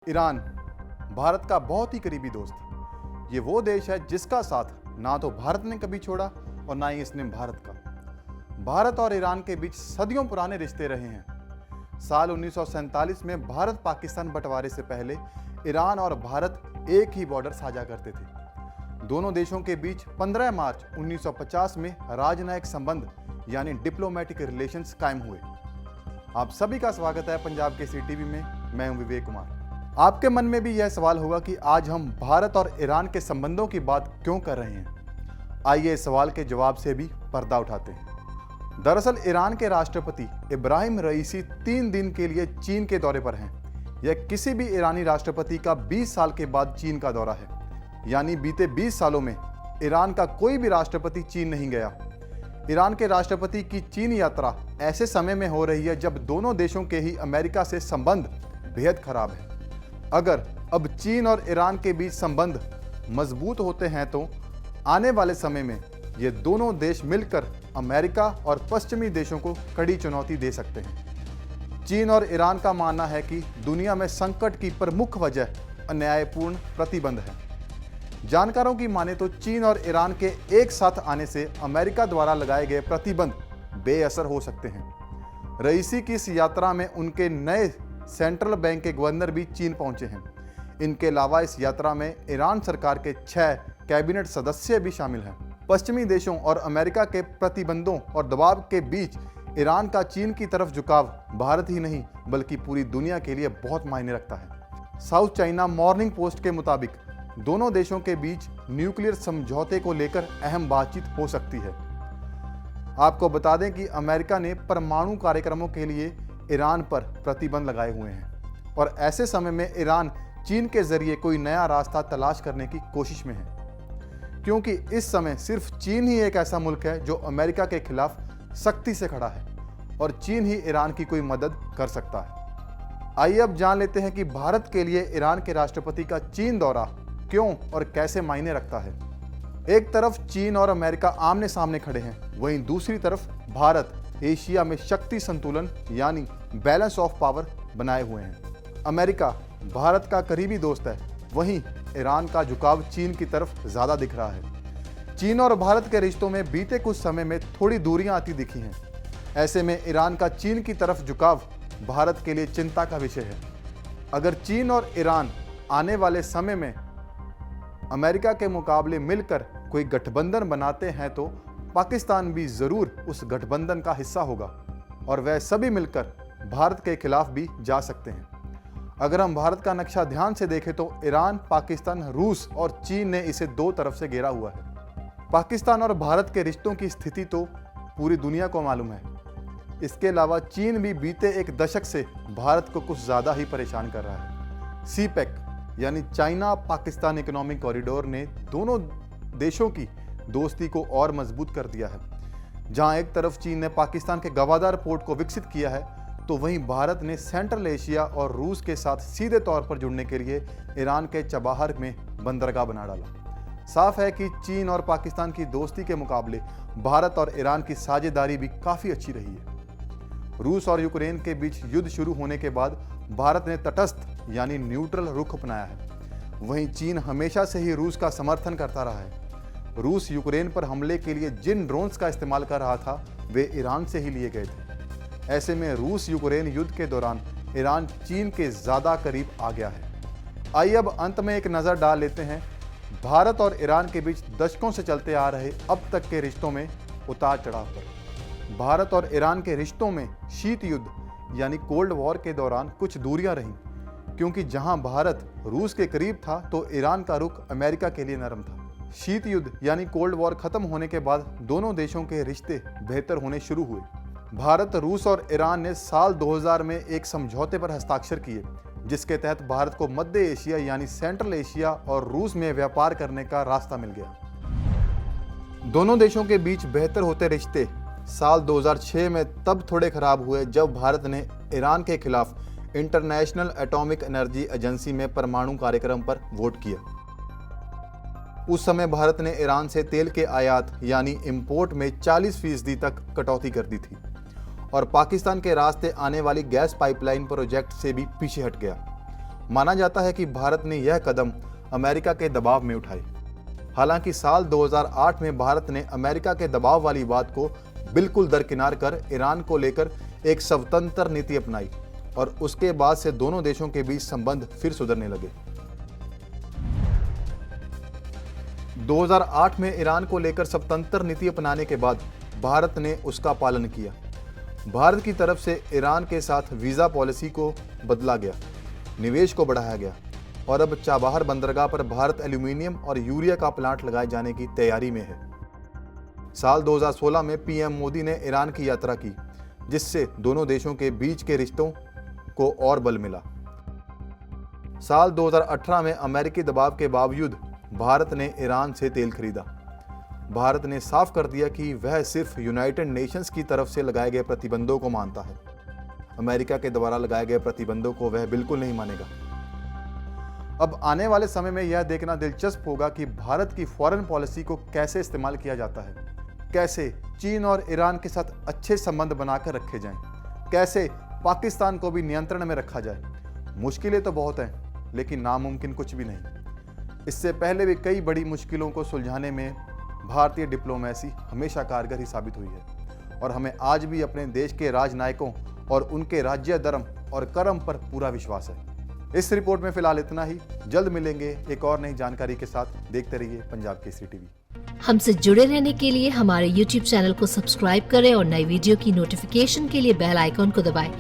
Iran Bharat का बहुत ही करीबी दोस्त। ये वो देश है जिसका साथ ना तो भारत ने कभी छोड़ा और ना ही इसने भारत का। भारत और ईरान के बीच सदियों पुराने रिश्ते रहे हैं। साल 1947 में भारत पाकिस्तान बंटवारे से पहले ईरान और भारत एक ही बॉर्डर साझा करते थे। दोनों देशों के बीच 15 मार्च 1950 में राजनयिक संबंध यानी डिप्लोमेटिक रिलेशंस कायम हुए। आप सभी का स्वागत है पंजाब केसरी टीवी में। मैं हूं विवेक कुमार। आपके मन में भी यह सवाल होगा कि आज हम भारत और ईरान के संबंधों की बात क्यों कर रहे हैं। आइए इस सवाल के जवाब से भी पर्दा उठाते हैं। दरअसल ईरान के राष्ट्रपति इब्राहिम रईसी 3 दिन के लिए चीन के दौरे पर हैं। यह किसी भी ईरानी राष्ट्रपति का 20 साल के बाद चीन का दौरा है, यानी बीते 20 सालों में ईरान का कोई भी राष्ट्रपति चीन नहीं गया। ईरान के राष्ट्रपति की चीन यात्रा ऐसे समय में हो रही है जब दोनों देशों के ही अमेरिका से संबंध बेहद खराब है। अगर अब चीन और ईरान के बीच संबंध मजबूत होते हैं तो आने वाले समय में ये दोनों देश मिलकर अमेरिका और पश्चिमी देशों को कड़ी चुनौती दे सकते हैं। चीन और ईरान का मानना है कि दुनिया में संकट की प्रमुख वजह अन्यायपूर्ण प्रतिबंध है। जानकारों की माने तो चीन और ईरान के एक साथ आने से अमेरिका द्वारा लगाए गए प्रतिबंध बेअसर हो सकते हैं। रईसी की इस यात्रा में उनके नए सेंट्रल बैंक के गवर्नर भी चीन पहुंचे हैं। इनके अलावा इस यात्रा में ईरान सरकार के 6 कैबिनेट सदस्य भी शामिल हैं। पश्चिमी देशों और अमेरिका के प्रतिबंधों और दबाव के बीच ईरान का चीन की तरफ झुकाव भारत ही नहीं बल्कि पूरी दुनिया के लिए बहुत मायने रखता है। साउथ चाइना मॉर्निंग पोस्ट के मुताबिक दोनों देशों के बीच न्यूक्लियर समझौते को लेकर अहम बातचीत हो सकती है। आपको बता दें कि अमेरिका ने परमाणु कार्यक्रमों के लिए ईरान पर प्रतिबंध लगाए हुए हैं और ऐसे समय में ईरान चीन के जरिए कोई नया रास्ता तलाश करने की कोशिश में है, क्योंकि इस समय सिर्फ चीन ही एक ऐसा मुल्क है जो अमेरिका के खिलाफ सख्ती से खड़ा है और चीन ही ईरान की कोई मदद कर सकता है। आइए अब जान लेते हैं कि भारत के लिए ईरान के राष्ट्रपति का चीन दौरा क्यों और कैसे मायने रखता है। एक तरफ चीन और अमेरिका आमने सामने खड़े हैं, वहीं दूसरी तरफ भारत एशिया में शक्ति संतुलन यानी बैलेंस ऑफ पावर बनाए हुए हैं। अमेरिका भारत का करीबी दोस्त है, वहीं ईरान का झुकाव चीन की तरफ ज्यादा दिख रहा है। चीन और भारत के रिश्तों में बीते कुछ समय में थोड़ी दूरियां आती दिखी हैं। ऐसे में ईरान का चीन की तरफ झुकाव भारत के लिए चिंता का विषय है। अगर चीन और ईरान आने वाले समय में अमेरिका के मुकाबले मिलकर कोई गठबंधन बनाते हैं तो पाकिस्तान भी जरूर उस गठबंधन का हिस्सा होगा और वह सभी मिलकर भारत के खिलाफ भी जा सकते हैं। अगर हम भारत का नक्शा ध्यान से देखें तो ईरान, पाकिस्तान, रूस और चीन ने इसे 2 तरफ से घेरा हुआ है। पाकिस्तान और भारत के रिश्तों की स्थिति तो पूरी दुनिया को मालूम है। इसके अलावा चीन भी बीते 1 दशक से भारत को कुछ ज्यादा ही परेशान कर रहा है। सीपेक यानी चाइना पाकिस्तान इकोनॉमिक कॉरिडोर ने दोनों देशों की दोस्ती को और मजबूत कर दिया है। जहां एक तरफ चीन ने पाकिस्तान के गवादार पोर्ट को विकसित किया है तो वहीं भारत ने सेंट्रल एशिया और रूस के साथ सीधे तौर पर जुड़ने के लिए ईरान के चबाहर में बंदरगाह बना डाला। साफ है कि चीन और पाकिस्तान की दोस्ती के मुकाबले भारत और ईरान की साझेदारी भी काफी अच्छी रही है। रूस और यूक्रेन के बीच युद्ध शुरू होने के बाद भारत ने तटस्थ यानी न्यूट्रल रुख अपनाया है। वहीं चीन हमेशा से ही रूस का समर्थन करता रहा है। रूस यूक्रेन पर हमले के लिए जिन ड्रोन्स का इस्तेमाल कर रहा था वे ईरान से ही लिए गए थे। ऐसे में रूस यूक्रेन युद्ध के दौरान ईरान चीन के ज्यादा करीब आ गया है। आइए अब अंत में एक नज़र डाल लेते हैं भारत और ईरान के बीच दशकों से चलते आ रहे अब तक के रिश्तों में उतार चढ़ाव पर। भारत और ईरान के रिश्तों में शीत युद्ध यानी कोल्ड वॉर के दौरान कुछ दूरियां रहीं, क्योंकि जहां भारत रूस के करीब था तो ईरान का रुख अमेरिका के लिए नरम था। शीत युद्ध यानी कोल्ड वॉर खत्म होने के बाद दोनों देशों के रिश्ते बेहतर होने शुरू हुए। भारत, रूस और ईरान ने साल 2000 में एक समझौते पर हस्ताक्षर किए, जिसके तहत भारत को मध्य एशिया यानी सेंट्रल एशिया और रूस में व्यापार करने का रास्ता मिल गया। दोनों देशों के बीच बेहतर होते रिश्ते साल 2006 में तब थोड़े खराब हुए जब भारत ने ईरान के खिलाफ इंटरनेशनल एटॉमिक एनर्जी एजेंसी में परमाणु कार्यक्रम पर वोट किया। उस समय भारत ने ईरान से तेल के आयात यानी इंपोर्ट में 40% तक कटौती कर दी थी और पाकिस्तान के रास्ते आने वाली गैस पाइपलाइन प्रोजेक्ट से भी पीछे हट गया। माना जाता है कि भारत ने यह कदम अमेरिका के दबाव में उठाए। हालांकि साल 2008 में भारत ने अमेरिका के दबाव वाली बात को बिल्कुल दरकिनार कर ईरान को लेकर एक स्वतंत्र नीति अपनाई और उसके बाद से दोनों देशों के बीच संबंध फिर सुधरने लगे। 2008 में ईरान को लेकर स्वतंत्र नीति अपनाने के बाद भारत ने उसका पालन किया। भारत की तरफ से ईरान के साथ वीज़ा पॉलिसी को बदला गया, निवेश को बढ़ाया गया और अब चाबहार बंदरगाह पर भारत एल्यूमिनियम और यूरिया का प्लांट लगाए जाने की तैयारी में है। साल 2016 में पीएम मोदी ने ईरान की यात्रा की, जिससे दोनों देशों के बीच के रिश्तों को और बल मिला। साल 2018 में अमेरिकी दबाव के बावजूद भारत ने ईरान से तेल खरीदा। भारत ने साफ कर दिया कि वह सिर्फ यूनाइटेड नेशंस की तरफ से लगाए गए प्रतिबंधों को मानता है। अमेरिका के द्वारा लगाए गए प्रतिबंधों को वह बिल्कुल नहीं मानेगा। अब आने वाले समय में यह देखना दिलचस्प होगा कि भारत की फॉरेन पॉलिसी को कैसे इस्तेमाल किया जाता है, कैसे चीन और ईरान के साथ अच्छे संबंध बनाकर रखे जाएं, कैसे पाकिस्तान को भी नियंत्रण में रखा जाए। मुश्किलें तो बहुत हैं, लेकिन नामुमकिन कुछ भी नहीं। इससे पहले भी कई बड़ी मुश्किलों को सुलझाने में भारतीय डिप्लोमेसी हमेशा कारगर ही साबित हुई है और हमें आज भी अपने देश के राजनयिकों और उनके राज्य धर्म और कर्म पर पूरा विश्वास है। इस रिपोर्ट में फिलहाल इतना ही। जल्द मिलेंगे एक और नई जानकारी के साथ। देखते रहिए पंजाब केसरी टीवी। हमसे जुड़े रहने के लिए हमारे YouTube चैनल को सब्सक्राइब करें और नई वीडियो की नोटिफिकेशन के लिए बेल आइकॉन को दबाएं।